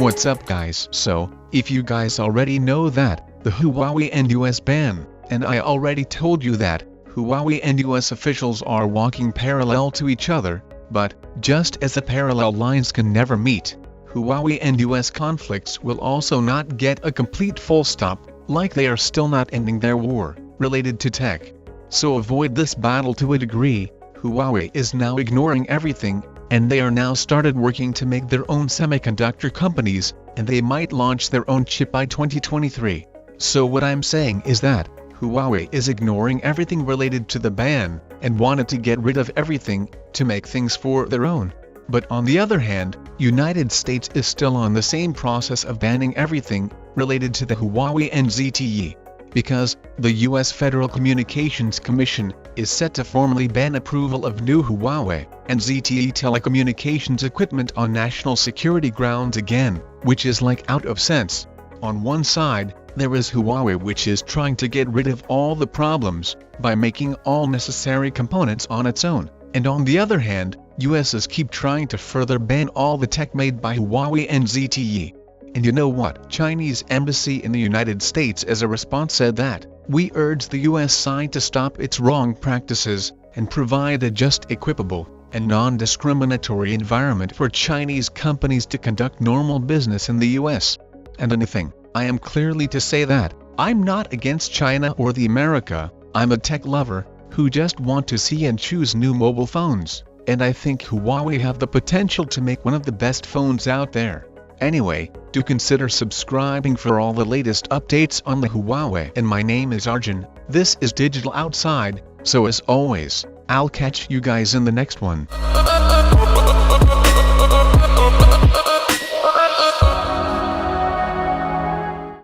What's up guys? So, if you guys already know that, the Huawei and US ban, and I already told you that, Huawei and US officials are walking parallel to each other, but, just as the parallel lines can never meet, Huawei and US conflicts will also not get a complete full stop, like they are still not ending their war, related to tech. So avoid this battle to a degree. Huawei is now ignoring everything, and they are now started working to make their own semiconductor companies, and they might launch their own chip by 2023. So what I'm saying is that, Huawei is ignoring everything related to the ban, and wanted to get rid of everything, to make things for their own. But on the other hand, United States is still on the same process of banning everything, related to the Huawei and ZTE. Because, the US Federal Communications Commission, is set to formally ban approval of new Huawei and ZTE telecommunications equipment on national security grounds again, which is like out of sense. On one side, there is Huawei which is trying to get rid of all the problems, by making all necessary components on its own, and on the other hand, US's keep trying to further ban all the tech made by Huawei and ZTE. And you know what? Chinese embassy in the United States as a response said that, "We urge the US side to stop its wrong practices, and provide a just equitable, and non-discriminatory environment for Chinese companies to conduct normal business in the US. And anything, I am clearly to say that, I'm not against China or the America, I'm a tech lover, who just want to see and choose new mobile phones, and I think Huawei have the potential to make one of the best phones out there. Anyway, do consider subscribing for all the latest updates on the Huawei. And my name is Arjun, this is Digital Outside, so as always, I'll catch you guys in the next one.